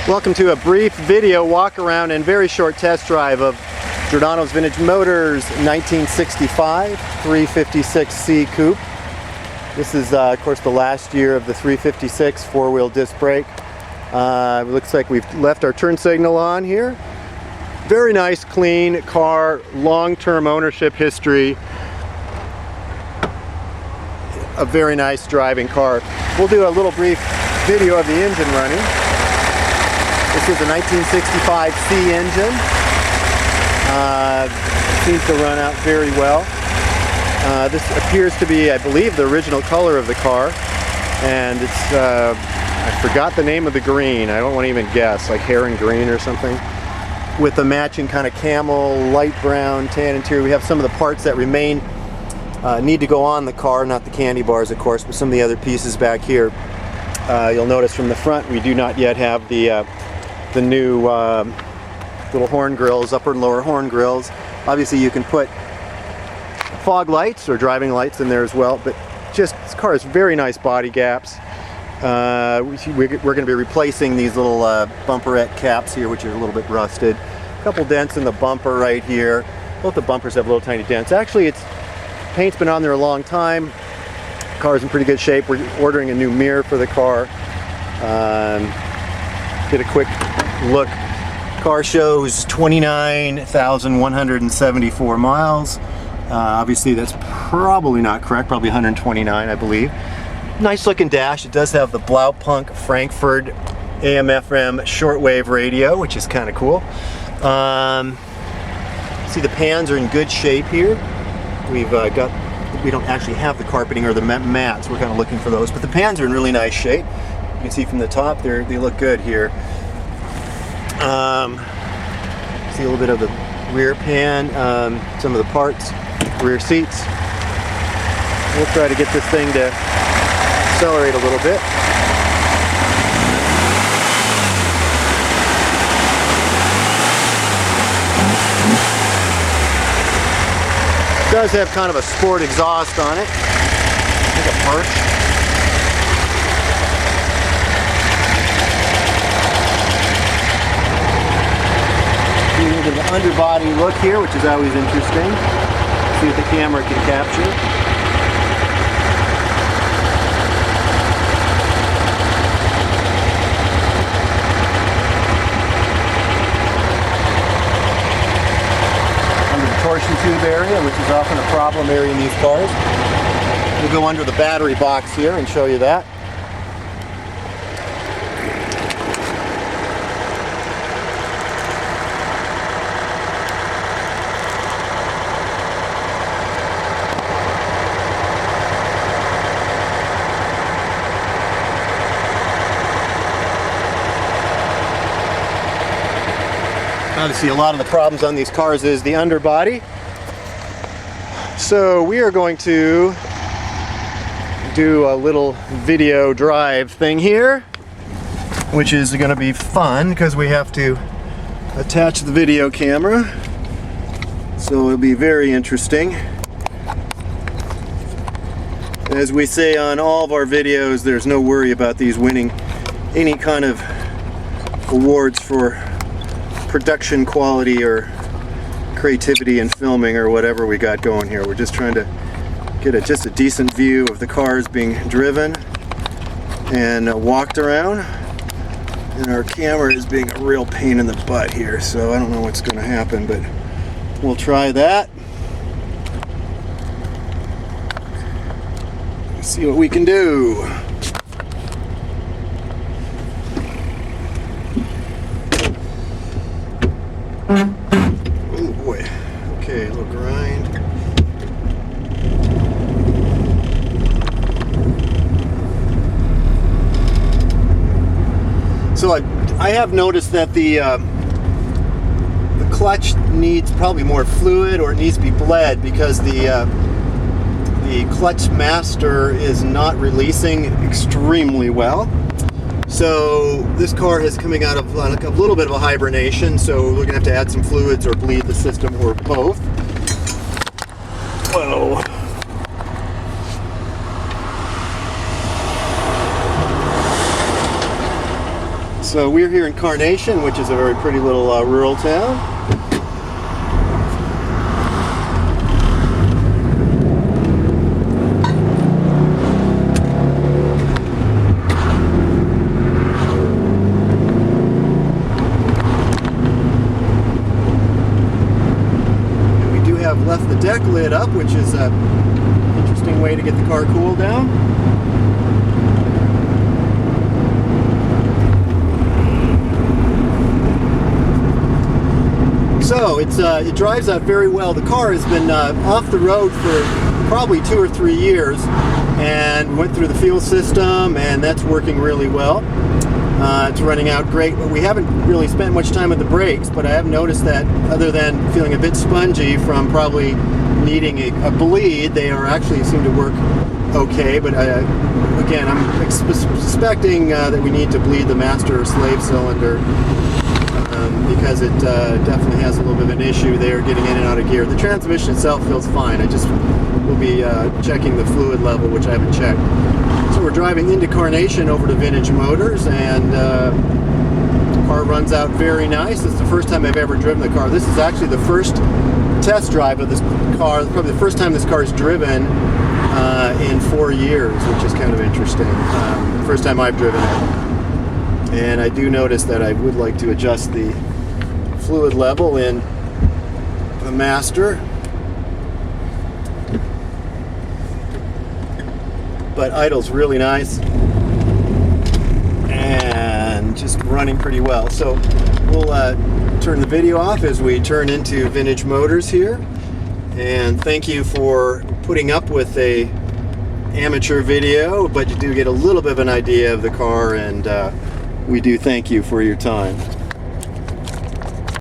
Welcome to a brief video walk around and very short test drive of Giordano's Vintage Motors 1965 356C Coupe. This is of course the last year of the 356 four-wheel disc brake. It looks like we've left our turn signal on here. Very nice, clean car, long-term ownership history. A very nice driving car. We'll do a little brief video of the engine running. This is a 1965C engine. Seems to run out very well. This appears to be, I believe, the original color of the car. And it's, I forgot the name of the green. I don't want to even guess, like heron green or something. With the matching kind of camel, light brown, tan interior. We have some of the parts that remain, need to go on the car, not the candy bars, of course, but some of the other pieces back here. You'll notice from the front we do not yet have the new little horn grills, upper and lower horn grills. Obviously you can put fog lights or driving lights in there as well, but just this car has very nice body gaps. We're going to be replacing these little bumperette caps here, which are a little bit rusted. A couple dents in the bumper right here. Both the bumpers have little tiny dents. Actually, paint's been on there a long time. The car's in pretty good shape. We're ordering a new mirror for the car. Get a quick look. Car shows 29,174 miles. Obviously that's probably not correct, probably 129 I believe. Nice looking dash. It does have the Blaupunkt Frankfurt AM/FM shortwave radio, which is kind of cool. See, the pans are in good shape here. We don't actually have the carpeting or the mats. We're kind of looking for those, but the pans are in really nice shape. You can see from the top they look good here. See a little bit of the rear pan, some of the parts, rear seats. We'll try to get this thing to accelerate a little bit. It does have kind of a sport exhaust on it, like a Porsche. An underbody look here, which is always interesting. See what the camera can capture. Under the torsion tube area, which is often a problem area in these cars. We'll go under the battery box here and show you that. Obviously, a lot of the problems on these cars is the underbody. So we are going to do a little video drive thing here, which is going to be fun because we have to attach the video camera. So it'll be very interesting. As we say on all of our videos, there's no worry about these winning any kind of awards for production quality or creativity in filming or whatever we got going here. We're just trying to get just a decent view of the cars being driven and walked around, and our camera is being a real pain in the butt here, so I don't know what's going to happen, but we'll try that. Let's see what we can do. Oh boy. Okay, a little grind. So I have noticed that the clutch needs probably more fluid, or it needs to be bled, because the clutch master is not releasing extremely well. So this car is coming out of like a little bit of a hibernation, so we're gonna have to add some fluids or bleed the system, or both. Whoa. So we're here in Carnation, which is a very pretty little rural town. And we do have left the deck lid up, which is an interesting way to get the car cooled down. So it drives out very well. The car has been off the road for probably 2 or 3 years, and went through the fuel system, and that's working really well. It's running out great. We haven't really spent much time with the brakes, but I have noticed that other than feeling a bit spongy from probably needing a bleed, they are actually seem to work okay. But again, I'm suspecting that we need to bleed the master or slave cylinder. Because it definitely has a little bit of an issue there getting in and out of gear. The transmission itself feels fine. I just will be checking the fluid level, which I haven't checked. So we're driving into Carnation over to Vintage Motors, and the car runs out very nice. It's the first time I've ever driven the car. This is actually the first test drive of this car, probably the first time this car is driven in 4 years, which is kind of interesting. First time I've driven it. And I do notice that I would like to adjust the fluid level in the master. But idle's really nice and just running pretty well. So we'll turn the video off as we turn into Vintage Motors here. And thank you for putting up with a amateur video, but you do get a little bit of an idea of the car, and we do thank you for your time.